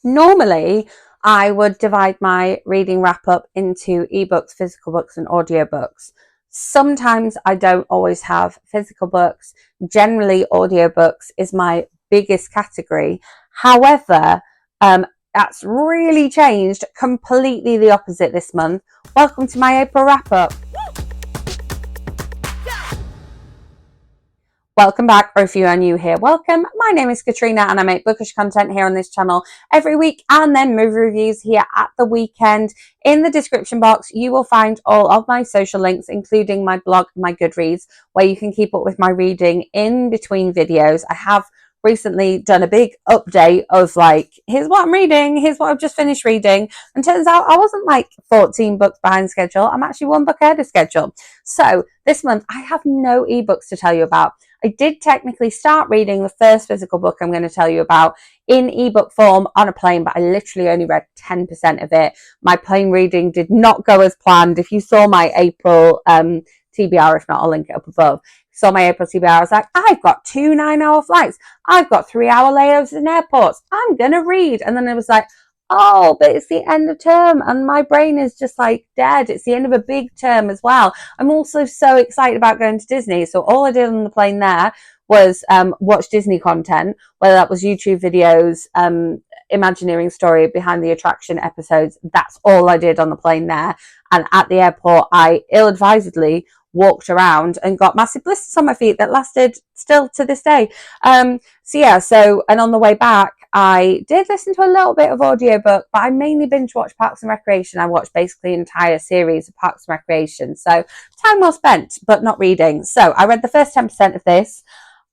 Normally, I would divide my reading wrap up into ebooks, physical books, and audiobooks. Sometimes I don't always have physical books. Generally, audiobooks is my biggest category. However, that's really changed, completely the opposite this month. Welcome to my April wrap up. Welcome back, or if you are new here, welcome. My name is Katrina and I make bookish content here on this channel every week, and then movie reviews here at the weekend. In the description box, you will find all of my social links, including my blog, my Goodreads, where you can keep up with my reading in between videos. I have recently done a big update of like, here's what I'm reading, here's what I've just finished reading, and turns out I wasn't like 14 books behind schedule. I'm actually one book ahead of schedule. So this month I have no ebooks to tell you about. I did technically start reading the first physical book I'm going to tell you about in ebook form on a plane, but I literally only read 10% of it. My plane reading did not go as planned. If you saw my April TBR, if not, I'll link it up above. Saw my April TBR, I was like, I've got 2 9-hour flights. I've got 3-hour layovers in airports. I'm going to read. And then it was like, oh, but it's the end of term and my brain is just like dead. It's the end of a big term as well. I'm also so excited about going to Disney. So all I did on the plane there was watch Disney content, whether that was YouTube videos, Imagineering story, behind the attraction episodes. That's all I did on the plane there. And at the airport, I ill-advisedly walked around and got massive blisters on my feet that lasted still to this day. And on the way back, I did listen to a little bit of audiobook, but I mainly binge watched Parks and Recreation. I watched basically an entire series of Parks and Recreation. So time well spent, but not reading. So I read the first 10% of this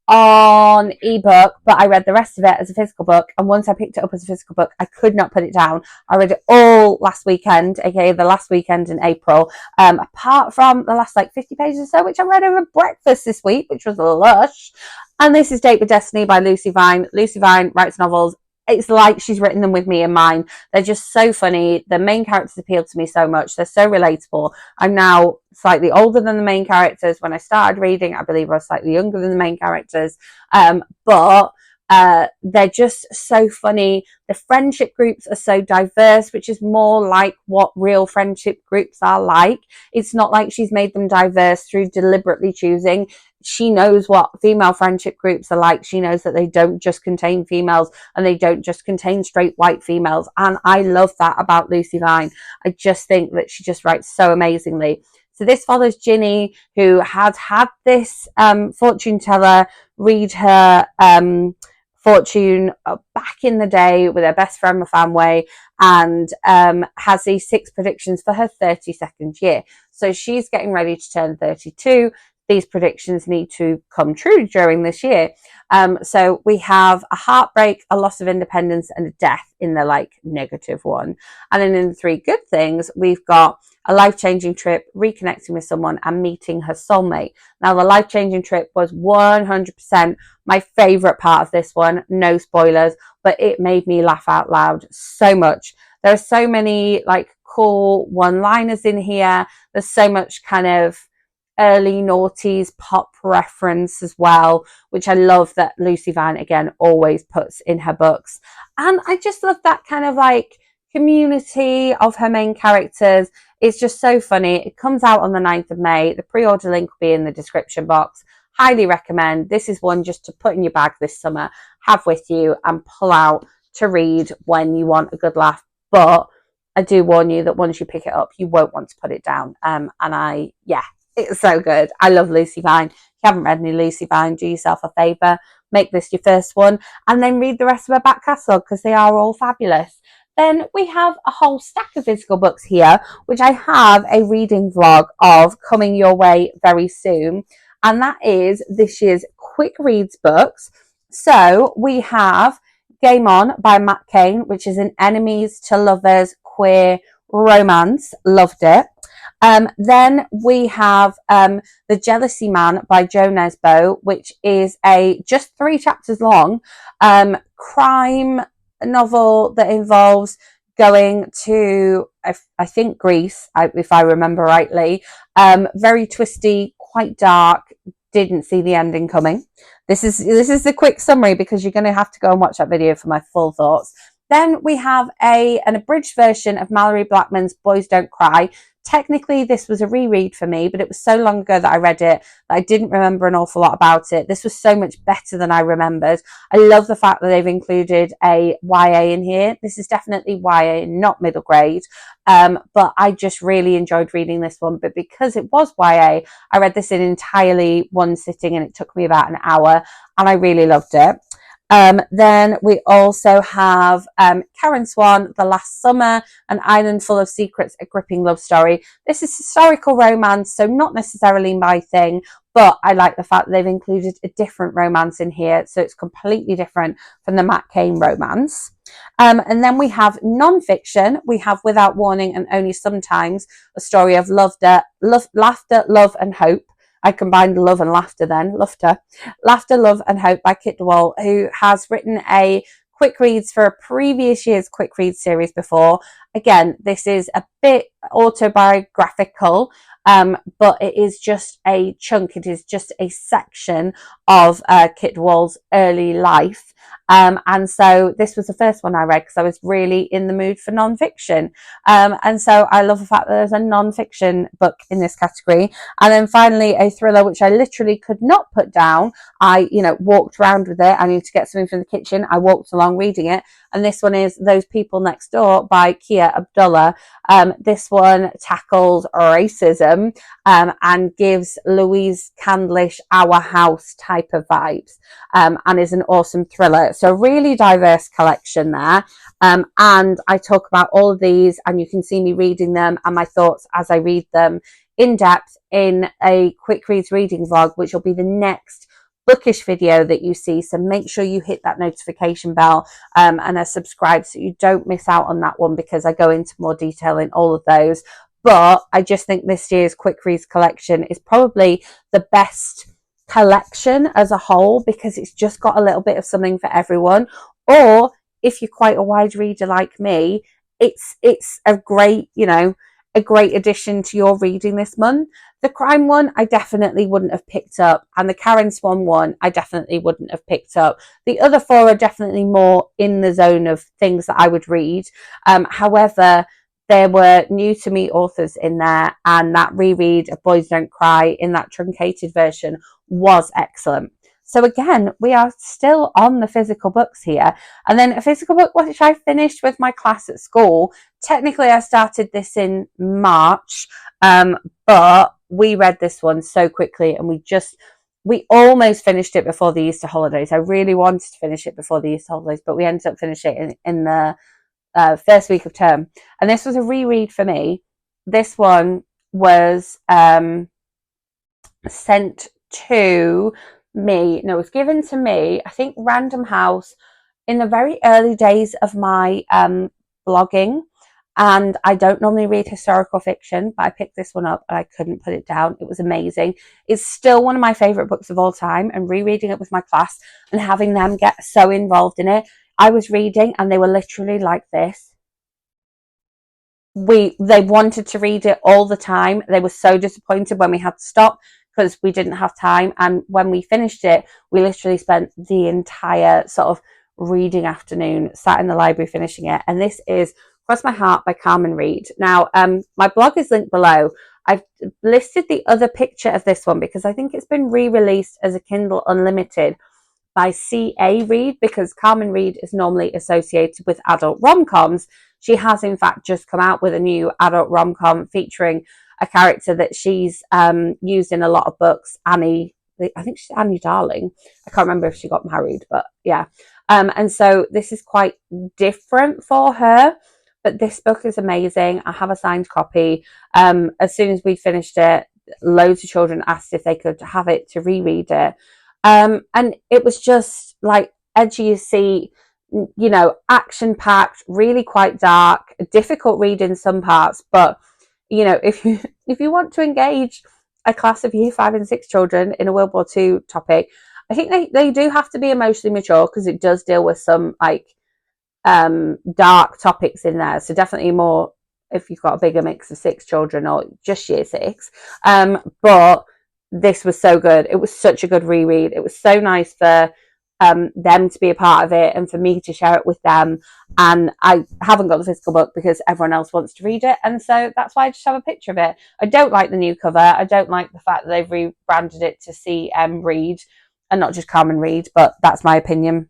on ebook, but I read the rest of it as a physical book. And once I picked it up as a physical book, I could not put it down. I read it all last weekend, aka the last weekend in April, apart from the last like 50 pages or so, which I read over breakfast this week, which was lush. And this is Date with Destiny by Lucy Vine. Lucy Vine writes novels. It's like she's written them with me in mind. They're just so funny. The main characters appeal to me so much. They're so relatable. I'm now slightly older than the main characters. When I started reading, I believe I was slightly younger than the main characters. But they're just so funny. The friendship groups are so diverse, which is more like what real friendship groups are like. It's not like she's made them diverse through deliberately choosing. She knows what female friendship groups are like. She knows that they don't just contain females and they don't just contain straight white females. And I love that about Lucy Vine. I just think that she just writes so amazingly. So this follows Ginny, who had this fortune teller read her fortune back in the day with her best friend Mafanwe, and has these 6 predictions for her 32nd year. So she's getting ready to turn 32. These predictions need to come true during this year. So we have a heartbreak, a loss of independence, and a death in the like negative one. And then in the 3 good things, we've got a life-changing trip, reconnecting with someone, and meeting her soulmate. Now, the life-changing trip was 100% my favorite part of this one. No spoilers, but it made me laugh out loud so much. There are so many like cool one-liners in here. There's so much kind of early noughties pop reference as well, which I love that Lucy Vine again always puts in her books. And I just love that kind of like community of her main characters. It's just so funny. It comes out on the 9th of May. The pre-order link will be in the description box. Highly recommend. This is one just to put in your bag this summer, have with you, and pull out to read when you want a good laugh. But I do warn you that once you pick it up, you won't want to put it down. It's so good. I love Lucy Vine. If you haven't read any Lucy Vine, do yourself a favour. Make this your first one and then read the rest of her back catalogue because they are all fabulous. Then we have a whole stack of physical books here, which I have a reading vlog of coming your way very soon. And that is this year's Quick Reads books. So we have Game On by Matt Cain, which is an enemies to lovers queer romance. Loved it. Then we have The Jealousy Man by Jo Nesbo, which is a just 3 chapters long crime novel that involves going to, I think, Greece, if I remember rightly. Very twisty, quite dark. Didn't see the ending coming. This is the quick summary because you're going to have to go and watch that video for my full thoughts. Then we have an abridged version of Mallory Blackman's Boys Don't Cry. Technically, this was a reread for me, but it was so long ago that I read it that I didn't remember an awful lot about it. This was so much better than I remembered. I love the fact that they've included a YA in here. This is definitely YA, not middle grade. But I just really enjoyed reading this one. But because it was YA, I read this in entirely one sitting and it took me about an hour and I really loved it. Then we also have Karen Swan, The Last Summer, An Island Full of Secrets, A Gripping Love Story. This is historical romance, so not necessarily my thing, but I like the fact that they've included a different romance in here, so it's completely different from the Matt Cain romance. And then we have nonfiction. We have Without Warning and Only Sometimes, a story of laughter, love, and hope. I combined love and laughter then. Laughter, Love and Hope by Kit DeWalt, who has written a quick reads for a previous year's quick read series before. Again, this is a bit autobiographical, but it is just a chunk. It is just a section of Kit DeWalt's early life. And so this was the first one I read because I was really in the mood for nonfiction. And so I love the fact that there's a nonfiction book in this category. And then finally, a thriller, which I literally could not put down. I, walked around with it. I needed to get something from the kitchen. I walked along reading it. And this one is Those People Next Door by Kia Abdullah. This one tackles racism and gives Louise Candlish Our House type of vibes, and is an awesome thriller. So really diverse collection there. And I talk about all of these and you can see me reading them and my thoughts as I read them in depth in a quick reads reading vlog, which will be the next bookish video that you see. So make sure you hit that notification bell and are subscribed so you don't miss out on that one, because I go into more detail in all of those. But I just think this year's quick reads collection is probably the best collection as a whole, because it's just got a little bit of something for everyone. Or if you're quite a wide reader like me, it's a great, a great addition to your reading this month. The crime one, I definitely wouldn't have picked up. And the Karen Swan one, I definitely wouldn't have picked up. The other four are definitely more in the zone of things that I would read. However, there were new to me authors in there, and that reread of Boys Don't Cry in that truncated version was excellent. So again, we are still on the physical books here. And then a physical book which I finished with my class at school. Technically, I started this in March, but we read this one so quickly and we almost finished it before the Easter holidays. I really wanted to finish it before the Easter holidays, but we ended up finishing it in the first week of term. And this was a reread for me. This one was sent to me. No, it was given to me, I think, Random House in the very early days of my blogging. And I don't normally read historical fiction, but I picked this one up and I couldn't put it down. It was amazing. It's still one of my favorite books of all time, and rereading it with my class and having them get so involved in it. I was reading and they were literally like this. They wanted to read it all the time. They were so disappointed when we had to stop because we didn't have time. And when we finished it, we literally spent the entire sort of reading afternoon sat in the library finishing it. And this is Cross My Heart by Carmen Reed. Now, my blog is linked below. I've listed the other picture of this one because I think it's been re-released as a Kindle Unlimited by C.A. Reid, because Carmen Reed is normally associated with adult rom-coms. She has in fact just come out with a new adult rom-com featuring a character that she's used in a lot of books, Annie. I think she's Annie Darling. I can't remember if she got married, but yeah. And so this is quite different for her, but this book is amazing. I have a signed copy. As soon as we finished it, loads of children asked if they could have it to reread it. And it was just like edgy as seat, action packed, really quite dark, difficult read in some parts. But, if you want to engage a class of year 5 and 6 children in a World War II topic, I think they do have to be emotionally mature, because it does deal with some dark topics in there. So definitely more if you've got a bigger mix of 6 children or just year 6. But this was so good. It was such a good reread. It was so nice for them to be a part of it and for me to share it with them. And I haven't got the physical book because everyone else wants to read it, and so that's why I just have a picture of it. I don't like the new cover. I don't like the fact that they've rebranded it to CM Read and not just Carmen Read, but that's my opinion.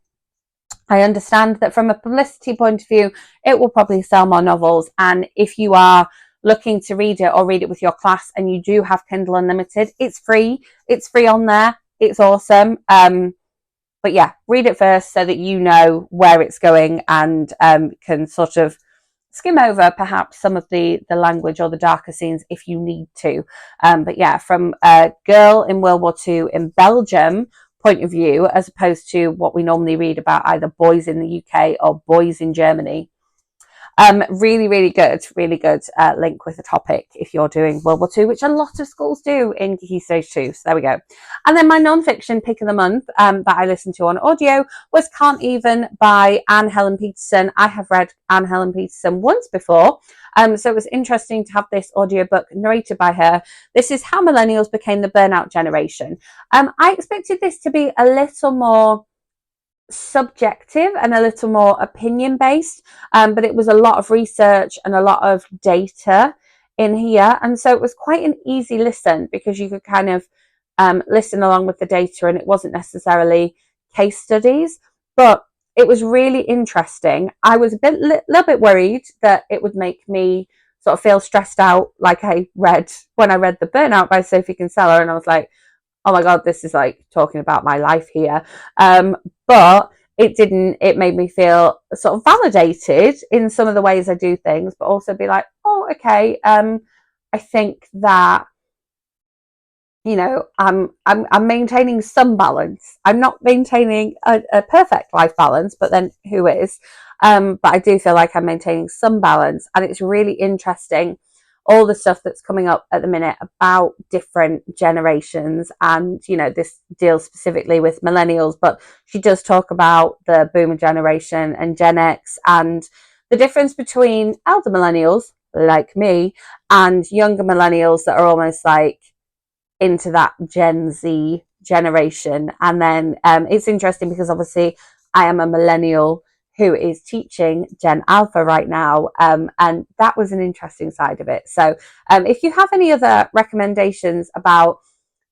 I understand that from a publicity point of view, it will probably sell more novels, and if you are looking to read it or read it with your class and you do have Kindle Unlimited, it's free. It's free on there. It's awesome. But yeah, read it first so that you know where it's going and can sort of skim over perhaps some of the language or the darker scenes if you need to. But yeah, from a girl in World War II in Belgium point of view, as opposed to what we normally read about either boys in the UK or boys in Germany. Really, really good link with the topic if you're doing World War II, which a lot of schools do in Key Stage 2. So there we go. And then my non-fiction pick of the month that I listened to on audio was Can't Even by Anne Helen Petersen. I have read Anne Helen Petersen once before, so it was interesting to have this audiobook narrated by her. This is How Millennials Became the Burnout Generation. I expected this to be a little more subjective and a little more opinion based, but it was a lot of research and a lot of data in here, and so it was quite an easy listen because you could kind of listen along with the data, and it wasn't necessarily case studies, but it was really interesting. I was a little bit worried that it would make me sort of feel stressed out, like I read when I read The Burnout by Sophie Kinsella, and I was like, oh my God, this is like talking about my life here. But it didn't, it made me feel sort of validated in some of the ways I do things, but also be like, oh, okay. I think that, you know, I'm maintaining some balance. I'm not maintaining a perfect life balance, but then who is? But I do feel like I'm maintaining some balance, and it's really interesting all the stuff that's coming up at the minute about different generations. And, you know, this deals specifically with millennials, but she does talk about the boomer generation and Gen X and the difference between elder millennials like me and younger millennials that are almost like into that Gen Z generation. And then it's interesting because obviously I am a millennial who is teaching Gen Alpha right now, and that was an interesting side of it. So if you have any other recommendations about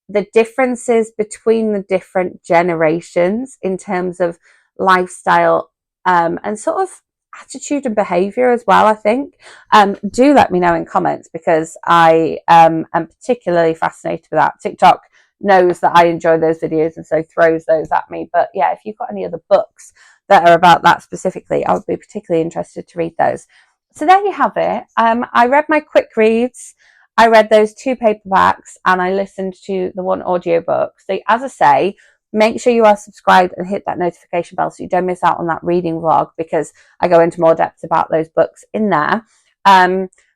the differences between the different generations in terms of lifestyle and sort of attitude and behavior as well, I think, do let me know in comments, because I am particularly fascinated with that. TikTok knows that I enjoy those videos and so throws those at me. But yeah, if you've got any other books that are about that specifically, I would be particularly interested to read those. So there you have it. I read my quick reads, I read those 2 paperbacks, and I listened to the 1 audiobook. So as I say, make sure you are subscribed and hit that notification bell so you don't miss out on that reading vlog, because I go into more depth about those books in there.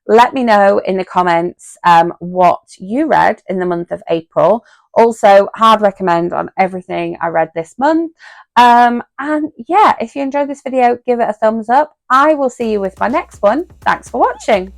Let me know in the comments what you read in the month of April. Also, hard recommend on everything I read this month. And yeah, if you enjoyed this video, give it a thumbs up. I will see you with my next one. Thanks for watching.